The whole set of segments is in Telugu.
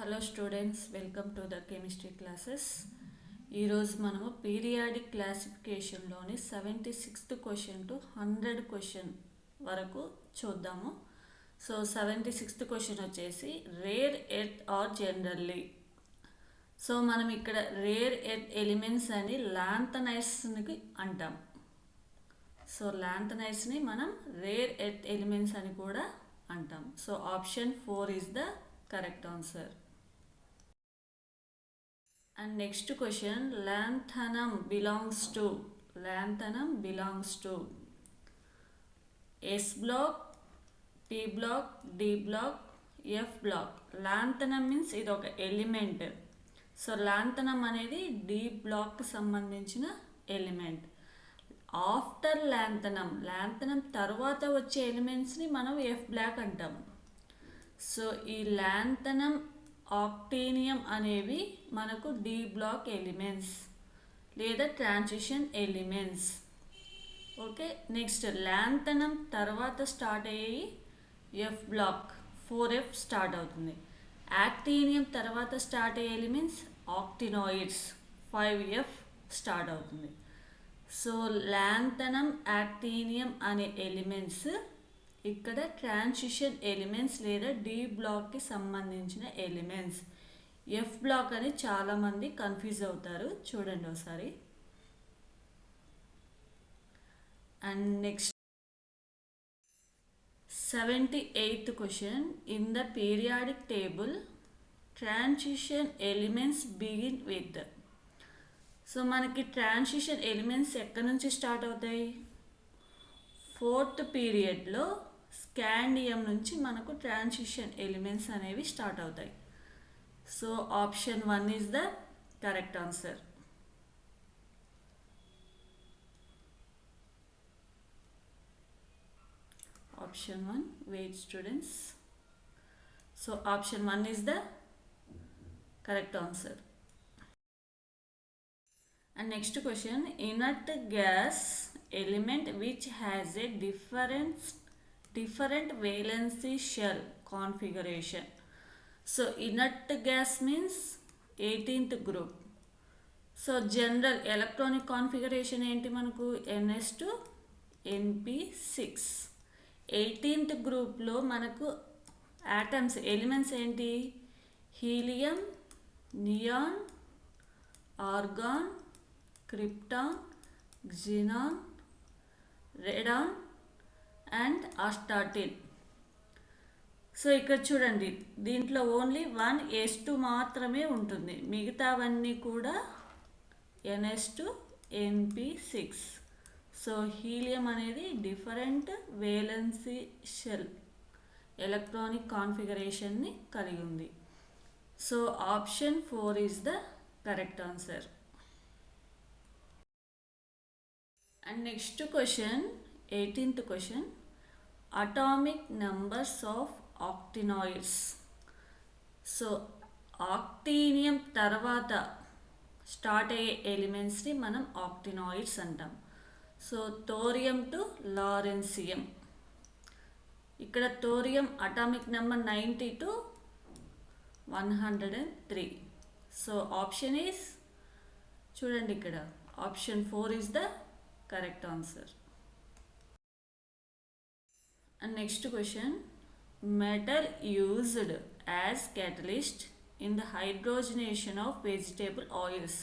Hello students, welcome to the chemistry classes. ఈరోజు మనము పీరియాడిక్ క్లాసిఫికేషన్లోని 76th క్వశ్చన్ టు 100 క్వశ్చన్ వరకు చూద్దాము. సో 76th క్వశ్చన్ వచ్చేసి rare earth or generally. So మనం ఇక్కడ రేర్ ఎర్త్ ఎలిమెంట్స్ అని లాంథనైట్స్ని అంటాం. సో లాంథనైట్స్ని మనం రేర్ ఎర్త్ ఎలిమెంట్స్ అని కూడా అంటాం. So option 4 is the correct answer. And next question, lanthanum belongs to S block, P block, D block, F block. Lanthanum means ఇది ఒక ఎలిమెంట్. సో లాంథనం అనేది D block కి సంబంధించిన ఎలిమెంట్. ఆఫ్టర్ లాంథనం తర్వాత వచ్చే ఎలిమెంట్స్ని మనం F block అంటాం. సో ఈ లాంథనం, ఆక్టీనియం అనేవి మనకు డి బ్లాక్ ఎలిమెంట్స్ లేదా ట్రాన్సిషన్ ఎలిమెంట్స్. ఓకే, నెక్స్ట్ లాంథనం తర్వాత స్టార్ట్ అయ్యి ఎఫ్ బ్లాక్ 4F స్టార్ట్ అవుతుంది. యాక్టీనియం తర్వాత స్టార్ట్ అయ్యే ఎలిమెంట్స్ ఆక్టినాయిడ్స్ 5F స్టార్ట్ అవుతుంది. సో లాంథనం, యాక్టీనియం అనే ఎలిమెంట్స్ ఇక్కడ ట్రాన్సిషన్ ఎలిమెంట్స్ లేదా డి బ్లాక్కి సంబంధించిన ఎలిమెంట్స్. ఎఫ్ బ్లాక్ అని చాలామంది కన్ఫ్యూజ్ అవుతారు, చూడండి ఒకసారి. And next 78th question, in the periodic table transition elements begin with. So మనకి ట్రాన్సిషన్ ఎలిమెంట్స్ ఎక్కడి నుంచి స్టార్ట్ అవుతాయి? 4th పీరియడ్లో స్కాండియం నుంచి మనకు ట్రాన్సిషన్ ఎలిమెంట్స్ అనేవి స్టార్ట్ అవుతాయి. So option 1 is the correct answer. Option 1, wait students. So option 1 is the correct answer. And next question, inert gas element which has a different valency shell configuration. So inert gas means 18th group. So general electronic configuration ఏంటి మనకు? ns2 np6. 18th గ్రూప్లో మనకు ఆటమ్స్ ఎలిమెంట్స్ ఏంటి? Helium, neon, organ, krypton, xenon, radon and astatine. So ఇక్కడ చూడండి, దీంట్లో ఓన్లీ 1s2 మాత్రమే ఉంటుంది, మిగతావన్నీ కూడా ns2 np6. సో హీలియం అనేది డిఫరెంట్ వేలెన్సీ షెల్ ఎలక్ట్రానిక్ కాన్ఫిగరేషన్ని కలిగి ఉంది. So option 4 is the correct answer. And next question, 18th question, atomic numbers of actinides. So actinium తర్వాత స్టార్ట్ అయ్యే ఎలిమెంట్స్ని మనం ఆక్టినాయిడ్స్ అంటాం. So thorium to lawrencium. ఇక్కడ thorium atomic number 90 to 103. So option is, చూడండి ఇక్కడ option 4 is the correct answer. And next question, metal used as catalyst in the hydrogenation of vegetable oils.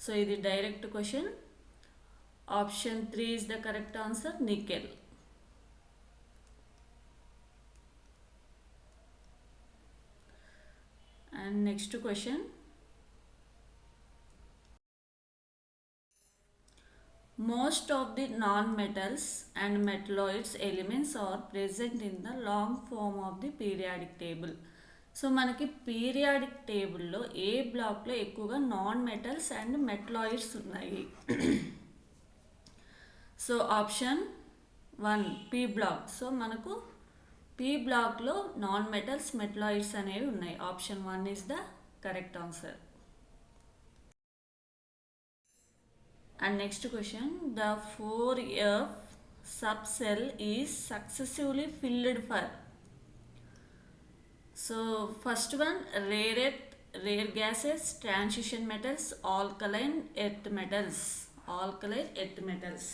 So ఇది direct question. Option 3 is the correct answer, nickel. And next question, most of the non-metals and metalloids elements are present in the long form of the periodic table. So మనకి పీరియాడిక్ టేబుల్లో ఏ బ్లాక్లో ఎక్కువగా నాన్ మెటల్స్ అండ్ మెటలాయిడ్స్ ఉన్నాయి? So option 1 P block. So మనకు పీ బ్లాక్లో నాన్ మెటల్స్, మెటలాయిడ్స్ అనేవి ఉన్నాయి. Option 1 is the correct answer. And next question, the 4F subcell is successively filled for. So so first one rare earth, rare gases, transition metals, alkaline earth metals. Alkaline earth metals.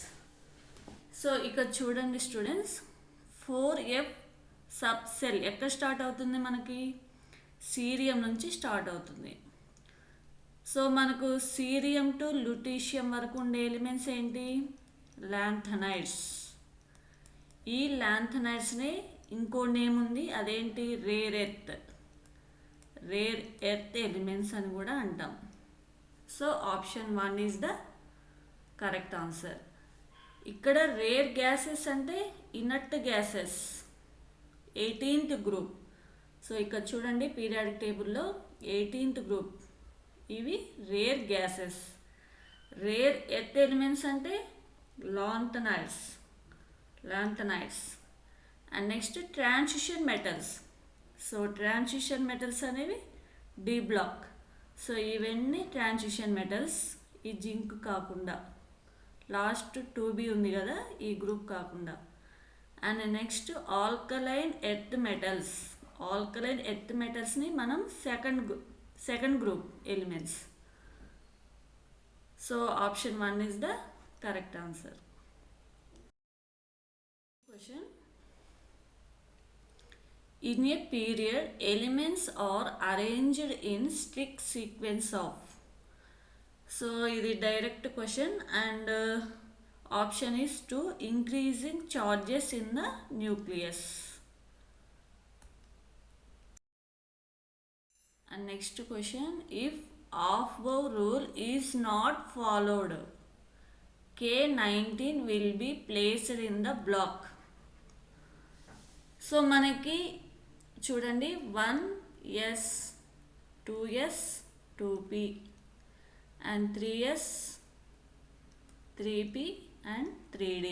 So ఇక్కడ చూడండి స్టూడెంట్స్, 4F సబ్ సెల్ ఎక్కడ స్టార్ట్ అవుతుంది? మనకి సీరియం నుంచి స్టార్ట్ అవుతుంది. సో మనకు సీరియం టు లుటీషియం వరకు ఉండే ఎలిమెంట్స్ ఏంటి? లాంథనైడ్స్. ఈ లాంథనైడ్స్ని ఇంకో నేమ్ ఉంది, అదేంటి? Rare earth. Rare earth elements అని కూడా అంటాం. So option 1 is the correct answer. ఇక్కడ రేర్ గ్యాసెస్ అంటే inert gases, 18th group. So ఇక్కడ చూడండి పీరియాడిక్ టేబుల్లో 18th గ్రూప్, ఇవి rare gases. Rare earth elements అంటే lanthanides. And next transition metals. So transition metals అనేవి డి బ్లాక్. సో ఇవన్నీ ట్రాన్సిషన్ మెటల్స్, ఈ జింక్ కాకుండా, లాస్ట్ 2B ఉంది కదా, ఈ గ్రూప్ కాకుండా. And next alkaline earth metals. Alkaline earth మెటల్స్ని మనం second group elements. So option 1 is the correct answer. Question. In a period, elements are arranged in strict sequence of. So ఇది direct question and option is to increasing charges in the nucleus. And next question, if Aufbau rule is not followed, K19 will be placed in the block. So మనకి చూడండి 1s, 2s, 2p and 3s, 3p and 3d.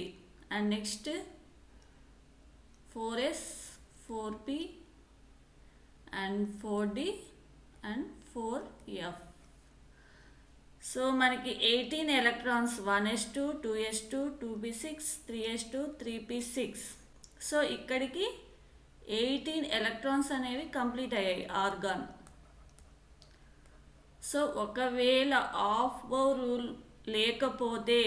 And next 4s, 4p and 4d and 4f. So మనకి 18 electrons, 1s2, 2s2, 2p6, 3s2, 3p6. So ఇక్కడికి 18 ఎలక్ట్రాన్స్ అనేవి కంప్లీట్ అయ్యాయి ఆర్గాన్. సో ఒకవేళ ఆఫ్బౌ రూల్ లేకపోతే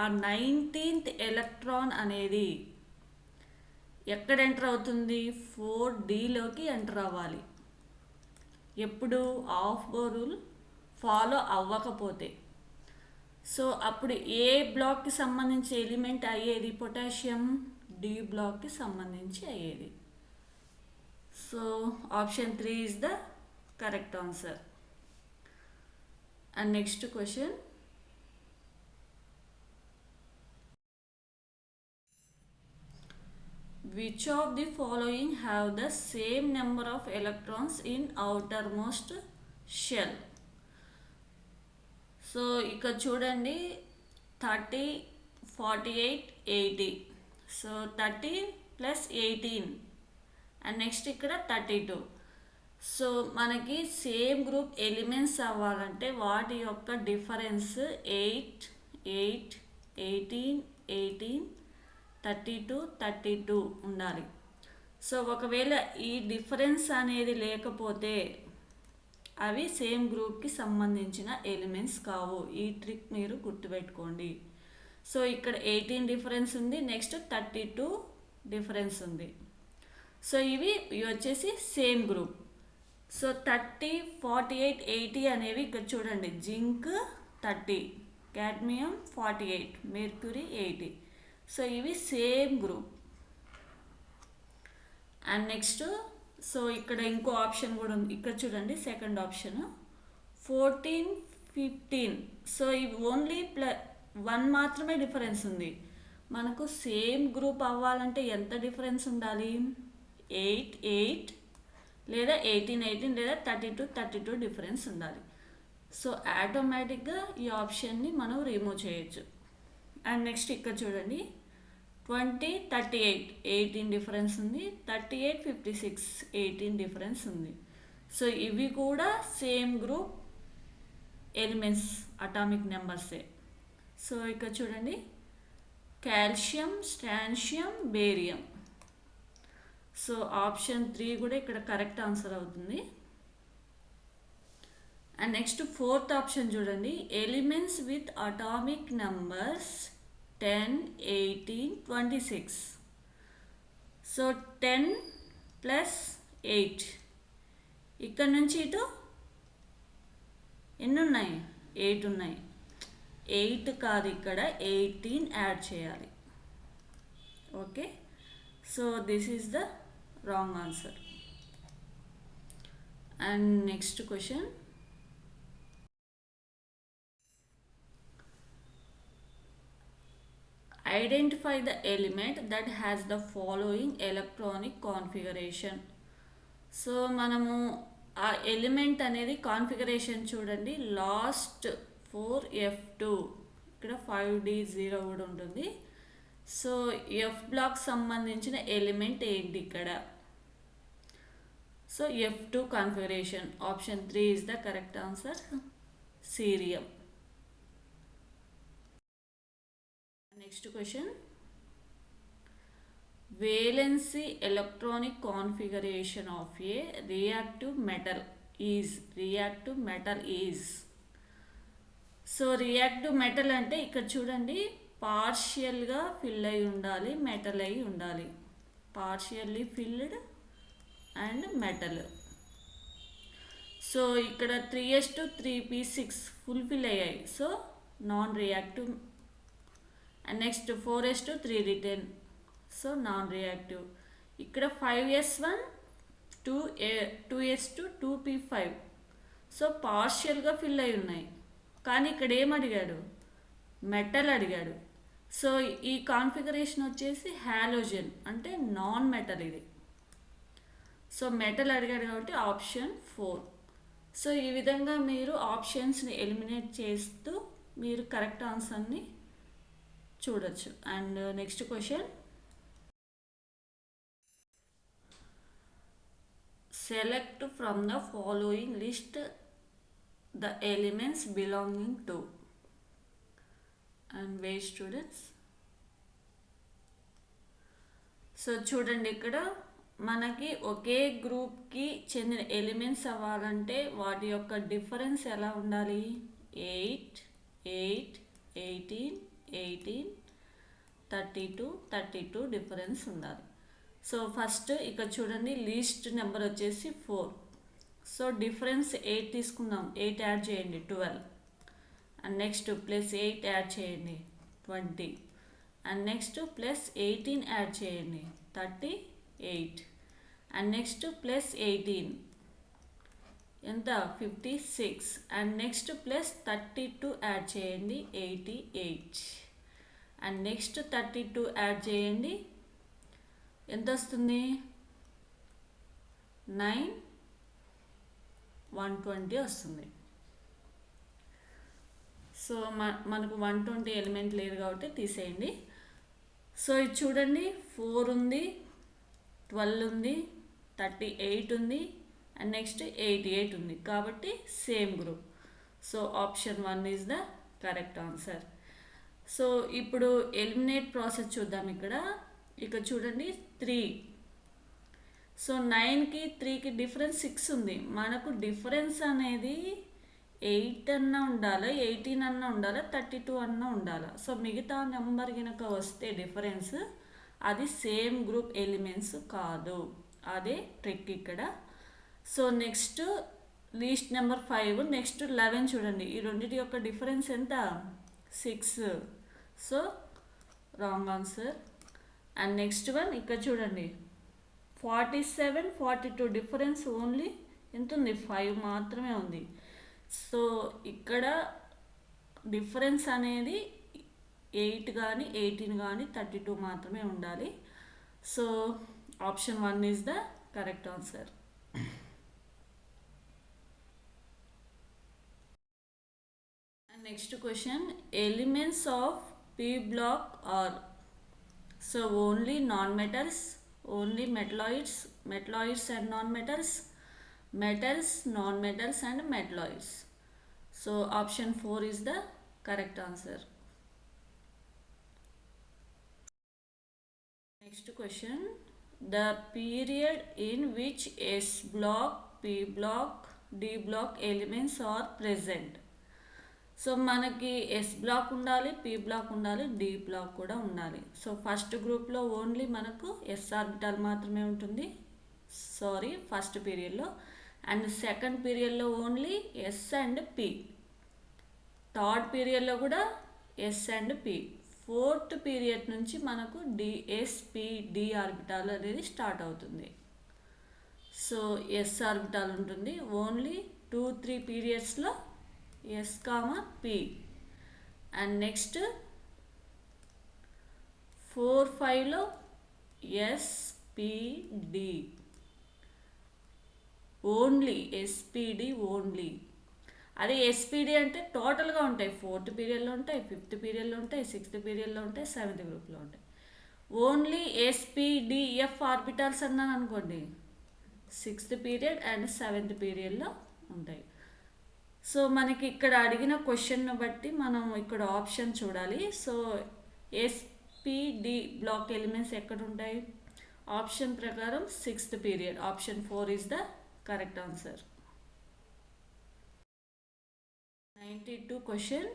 ఆ 19th ఎలక్ట్రాన్ అనేది ఎక్కడ ఎంటర్ అవుతుంది? 4Dలోకి ఎంటర్ అవ్వాలి. ఎప్పుడు? ఆఫ్బౌ రూల్ ఫాలో అవ్వకపోతే. సో అప్పుడు ఏ బ్లాక్కి సంబంధించి ఎలిమెంట్ అయ్యేది? పొటాషియం డి బ్లాక్కి సంబంధించి అయ్యేది. So option 3 is the correct answer. And next question, which of the following have the same number of electrons in outermost shell? So ఇక్కడ చూడండి 30, 48, 80. సో 30 + 18 అండ్ నెక్స్ట్ ఇక్కడ 32. సో మనకి సేమ్ గ్రూప్ ఎలిమెంట్స్ అవ్వాలంటే వాటి యొక్క డిఫరెన్స్ 8, 8, 18, 18, 32, 32 ఉండాలి. సో ఒకవేళ ఈ డిఫరెన్స్ అనేది లేకపోతే అవి సేమ్ గ్రూప్కి సంబంధించిన ఎలిమెంట్స్ కావు. ఈ ట్రిక్ మీరు గుర్తుపెట్టుకోండి. సో ఇక్కడ 18 డిఫరెన్స్ ఉంది, నెక్స్ట్ 32 డిఫరెన్స్ ఉంది. సో ఇవి వచ్చేసి సేమ్ గ్రూప్. సో 30, 48, 80 అనేవి ఇక్కడ చూడండి, జింక్ 30, కాడ్మియం 48, మెర్క్యూరీ 80. సో ఇవి same group. And next so ఇక్కడ ఇంకో ఆప్షన్ కూడా ఉంది, ఇక్కడ చూడండి సెకండ్ ఆప్షన్ 14, 15. సో ఇవి ఓన్లీ 1 మాత్రమే డిఫరెన్స్ ఉంది. మనకు సేమ్ గ్రూప్ అవ్వాలంటే ఎంత డిఫరెన్స్ ఉండాలి? 8, 8 లేదా 18, 18 లేదా 32, 32 డిఫరెన్స్ ఉండాలి. సో ఆటోమేటిక్గా ఈ ఆప్షన్ని మనం రిమూవ్ చేయొచ్చు. అండ్ నెక్స్ట్ ఇక్కడ చూడండి 20, 38, 18 డిఫరెన్స్ ఉంది, 38, 56, 18 డిఫరెన్స్ ఉంది. సో ఇవి కూడా సేమ్ గ్రూప్ ఎలిమెంట్స్, అటామిక్ నెంబర్సే. సో ఇక్కడ చూడండి calcium, strontium, barium. So option 3 కూడా ఇక్కడ కరెక్ట్ ఆన్సర్ అవుతుంది. అండ్ నెక్స్ట్ ఫోర్త్ ఆప్షన్ చూడండి, elements with atomic numbers 10, 18, 26. So 10 plus 8, ఇక్కడ నుంచి ఇటు ఎన్ని ఉన్నాయి? 8 ఉన్నాయి. 8 కాదు, ఇక్కడ 18 యాడ్ చేయాలి. Okay, so this is the wrong answer. And next question, identify the element that has the following electronic configuration. So మనము ఆ ఎలిమెంట్ అనేది కాన్ఫిగరేషన్ చూడండి, లాస్ట్ 4F2, ఇక్కడ 5D0 కూడా ఉంటుంది. సో F బ్లాక్ సంబంధించిన ఎలిమెంట్ ఏంటి ఇక్కడ? So F2 configuration, option 3 is the correct answer, cerium. Next question, valency electronic configuration of a reactive metal is. So reactive metal అంటే ఇక్కడ చూడండి, పార్షియల్గా ఫిల్ అయి ఉండాలి, మెటల్ అయి ఉండాలి. Partially field and metal. So ఇక్కడ 3s2 3p6 ఫుల్ఫిల్ అయ్యాయి, so non reactive. And next 4s2 3d10, so non reactive. ఇక్కడ 5s1 2s2 2p5, so పార్షియల్గా fill అయి ఉన్నాయి. కానీ ఇక్కడ ఏం అడిగాడు? మెటల్ అడిగాడు. సో ఈ కాన్ఫిగరేషన్ వచ్చేసి హాలోజన్, అంటే నాన్ మెటల్ ఇది. సో మెటల్ అడిగాడు కాబట్టి ఆప్షన్ 4. సో ఈ విధంగా మీరు ఆప్షన్స్ని ఎలిమినేట్ చేస్తూ మీరు కరెక్ట్ ఆన్సర్ని చూడొచ్చు. And next question, select from the following list the elements belonging to. And wait students, so చూడండి ఇక్కడ మనకి ఒకే గ్రూప్కి చెందిన ఎలిమెంట్స్ అవ్వాలంటే వాటి యొక్క డిఫరెన్స్ ఎలా ఉండాలి? 8, 8, 18, 18, 32, 32 డిఫరెన్స్ ఉండాలి. సో ఫస్ట్ ఇక్కడ చూడండి, లీస్ట్ నెంబర్ వచ్చేసి 4. సో డిఫరెన్స్ 8 తీసుకుందాం, 8 యాడ్ చేయండి 12. అండ్ నెక్స్ట్ ప్లస్ 8 యాడ్ చేయండి 20. అండ్ నెక్స్ట్ ప్లస్ 18 యాడ్ చేయండి 38. అండ్ నెక్స్ట్ ప్లస్ 18 ఎంత? 56. అండ్ నెక్స్ట్ ప్లస్ 32 యాడ్ చేయండి 88. అండ్ నెక్స్ట్ 32 యాడ్ చేయండి, ఎంత వస్తుంది? 9, 120 వస్తుంది. సో మనకు 120 ఎలిమెంట్ లేదు కాబట్టి తీసేయండి. సో ఇది చూడండి, 4 ఉంది, 12 ఉంది, 38 ఉంది, అండ్ నెక్స్ట్ 88 ఉంది, కాబట్టి same group. So option 1 is the correct answer. So ఇప్పుడు ఎలిమినేట్ ప్రాసెస్ చూద్దాం. ఇక్కడ చూడండి 3. సో 9కి 3కి డిఫరెన్స్ 6 ఉంది. మనకు డిఫరెన్స్ అనేది 8 అన్నా ఉండాలి, 18 అన్నా ఉండాలి, 32 అన్నా ఉండాలి. సో మిగతా నెంబర్ కనుక వస్తే డిఫరెన్స్, అది సేమ్ గ్రూప్ ఎలిమెంట్స్ కాదు. అదే ట్రిక్ ఇక్కడ. So next least number 5, next 11 చూడండి, ఈ రెండింటి యొక్క డిఫరెన్స్ ఎంత? 6. So wrong answer. And next one ఇక్కడ చూడండి, 47, 42 డిఫరెన్స్ ఓన్లీ ఎంత ఉంది? 5 మాత్రమే ఉంది. సో ఇక్కడ డిఫరెన్స్ అనేది 8 కానీ 18 కానీ 32 మాత్రమే ఉండాలి. So option 1 is the correct answer. And next question, elements of P block are, so only non-metals, only metalloids, metalloids and non-metals, metals, non-metals and metalloids. So option 4 is the correct answer. Next question, the period in which S block, P block, D block elements are present. So మనకి ఎస్ బ్లాక్ ఉండాలి, పీ బ్లాక్ ఉండాలి, డి బ్లాక్ కూడా ఉండాలి. సో ఫస్ట్ గ్రూప్లో ఓన్లీ మనకు ఎస్ ఆర్బిటాల్ మాత్రమే ఉంటుంది, ఫస్ట్ పీరియడ్లో. అండ్ సెకండ్ పీరియడ్లో only S and P. Third పీరియడ్లో కూడా S and P. Fourth period నుంచి మనకు డి ఆర్బిటాల్ అనేది స్టార్ట్ అవుతుంది. సో ఎస్ ఆర్బిటాల్ ఉంటుంది ఓన్లీ 2-3 పీరియడ్స్లో S comma P. And next 4-5లో ఎస్పిడి ఓన్లీ, ఎస్పిడి ఓన్లీ. అదే ఎస్పిడి అంటే టోటల్గా ఉంటాయి, 4th పీరియడ్లో ఉంటాయి, 5th పీరియడ్లో ఉంటాయి, 6th పీరియడ్లో ఉంటాయి, 7th గ్రూప్లో ఉంటాయి. ఓన్లీ ఎస్పిడిఎఫ్ ఆర్బిటాల్స్ అన్నాను అనుకోండి, 6th పీరియడ్ అండ్ 7th పీరియడ్లో ఉంటాయి. సో మనకి ఇక్కడ అడిగిన క్వశ్చన్ను బట్టి మనం ఇక్కడ ఆప్షన్ చూడాలి. సో ఎస్పిడి బ్లాక్ ఎలిమెంట్స్ ఎక్కడ ఉంటాయి? ఆప్షన్ ప్రకారం 6th period, option 4 is the correct answer. 92 question,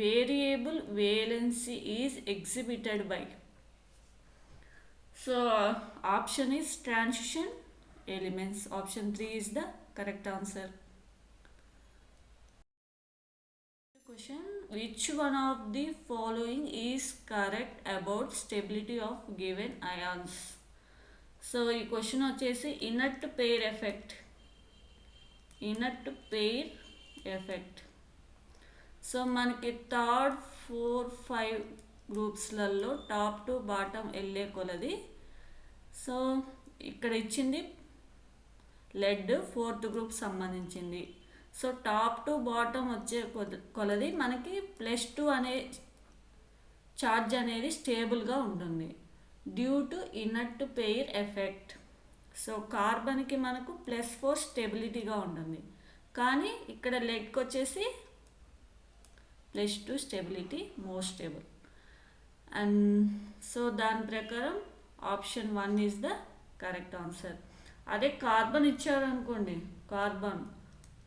variable valency is exhibited by. So option is transition elements. Option 3 is the correct answer. Question, which one of the following is correct about stability of given ions? So ఈ క్వశ్చన్ వచ్చేసి ఇనర్ట్ పెయిర్ ఎఫెక్ట్. సో మనకి 3rd, 4th, 5 గ్రూప్స్లలో top to bottom వెళ్ళే కొలది. సో ఇక్కడ ఇచ్చింది లెడ్ 4th గ్రూప్ సంబంధించింది. సో టాప్ టు బాటమ్ వచ్చే కొలది మనకి +2 అనే ఛార్జ్ అనేది స్టేబుల్గా ఉంటుంది due to inert pair effect. So కార్బన్కి మనకు +4 స్టెబిలిటీగా ఉంటుంది, కానీ ఇక్కడ లెడ్కి వచ్చేసి +2 stability, more stable. And so దాని ప్రకారం option 1 is the correct answer. అదే కార్బన్ ఇచ్చారు అనుకోండి, carbon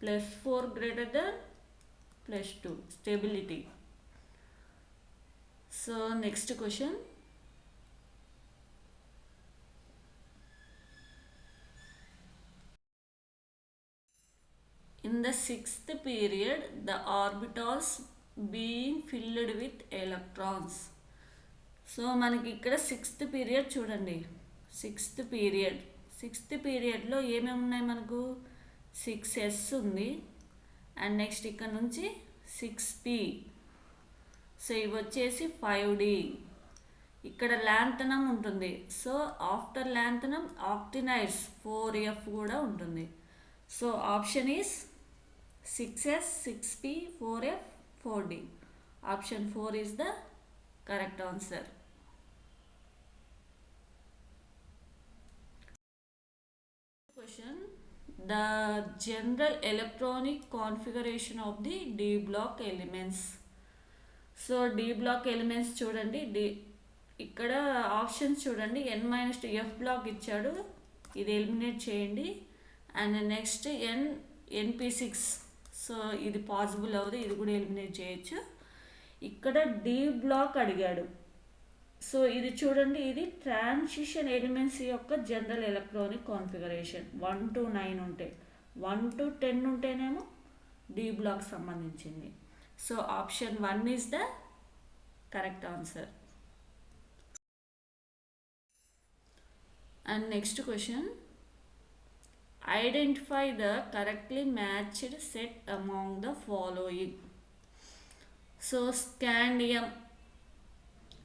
+4 greater than +2 stability. So next question, in the 6th period the orbitals being filled with electrons. So మనకి ఇక్కడ 6th పీరియడ్ చూడండి, 6th పీరియడ్లో ఏమేమి ఉన్నాయి మనకు? 6s ఉంది, అండ్ నెక్స్ట్ ఇక్కడ నుంచి 6p. సో ఇవి వచ్చేసి 5d. ఇక్కడ ల్యాంథనమ్ ఉంటుంది. సో ఆఫ్టర్ ల్యాంథనమ్ ఆక్టినైడ్స్ 4f కూడా ఉంటుంది. So option is 6s, 6p, 4f, 4d. Option 4 is the correct answer. Question, the general electronic configuration of the D block elements. So D block elements చూడండి, ఇక్కడ ఆప్షన్స్ చూడండి, N-2 F బ్లాక్ ఇచ్చాడు, ఇది ఎలిమినేట్ చేయండి. అండ్ నెక్స్ట్ NP6, సో ఇది పాసిబుల్ అవ్వదు, ఇది కూడా ఎలిమినేట్ చేయొచ్చు. ఇక్కడ D బ్లాక్ అడిగాడు. సో ఇది చూడండి, ఇది ట్రాన్సిషన్ ఎలిమెంట్స్ యొక్క జనరల్ ఎలక్ట్రానిక్ కాన్ఫిగరేషన్. 1 to 9 ఉంటే, 1 to 10 ఉంటేనేమో డి బ్లాక్ సంబంధించింది. So option 1 is the correct answer. And next question, identify the correctly matched set among the following. So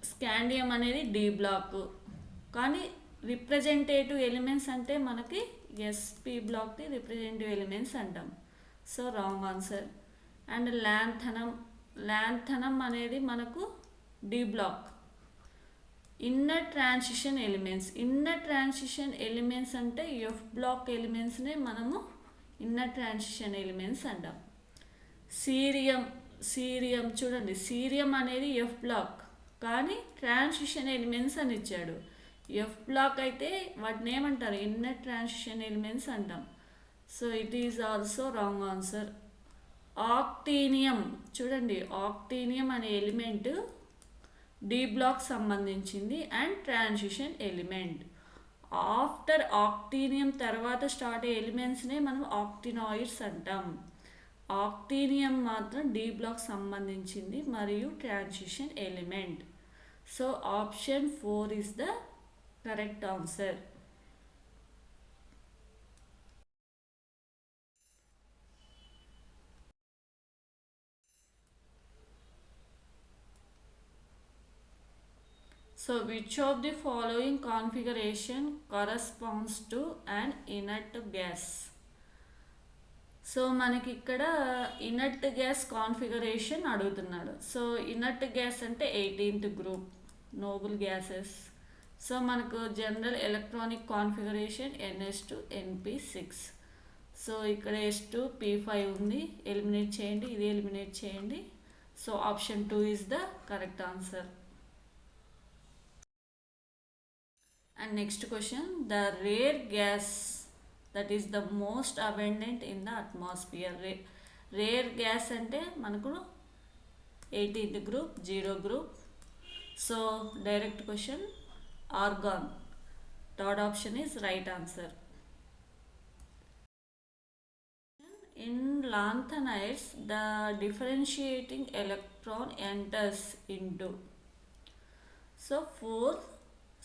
scandium అనేది డి బ్లాక్, కానీ రిప్రజెంటేటివ్ ఎలిమెంట్స్ అంటే మనకి ఎస్పి బ్లాక్ని రిప్రజెంటేటివ్ ఎలిమెంట్స్ అంటాం. So wrong answer. And lanthanum అనేది మనకు D block. Inner transition elements అంటే ఎఫ్ బ్లాక్ ఎలిమెంట్స్నే మనము ఇన్నర్ ట్రాన్సిషన్ ఎలిమెంట్స్ అంటాం. సీరియం చూడండి, సీరియం అనేది ఎఫ్ బ్లాక్, కానీ ట్రాన్సిషన్ ఎలిమెంట్స్ అని ఇచ్చాడు. ఎఫ్ బ్లాక్ అయితే వాటిని ఏమంటారు, ఇన్నర్ ట్రాన్సిషన్ ఎలిమెంట్స్ అంటాం. So it is also wrong answer. Actinium చూడండి, ఆక్టీనియం అనే ఎలిమెంట్ డి బ్లాక్ సంబంధించింది and transition element. After actinium తర్వాత స్టార్ట్ అయ్యే ఎలిమెంట్స్నే మనం ఆక్టినాయిడ్స్ అంటాం. ఆక్టీనియం మాత్రం డి బ్లాక్ సంబంధించింది మరియు transition element. So option 4 is the correct answer. So which of the following configuration corresponds to an inert gas? So మనకి ఇక్కడ ఇనర్ట్ గ్యాస్ కాన్ఫిగరేషన్ అడుగుతున్నాడు. సో ఇనర్ట్ గ్యాస్ అంటే 18th group noble gases. So మనకు general electronic configuration NH2 NP6. So ఇక్కడ S2 P5 ఉంది, ఎలిమినేట్ చేయండి, ఇది ఎలిమినేట్ చేయండి. So option 2 is the correct answer. And next question, the rare gas that is the most abundant in the atmosphere. Rare gas అంటే మనకు 18th group 0 group. So direct question argon. Third option is right answer. In lanthanides, the differentiating electron enters into so 4th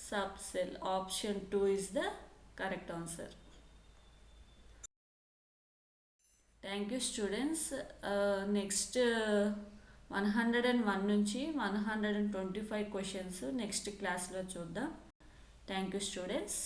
subcell. Option 2 is the correct answer. Thank you students. Next 101 నుంచి 125 క్వశ్చన్స్ నెక్స్ట్ క్లాస్లో చూద్దాం. Thank you students.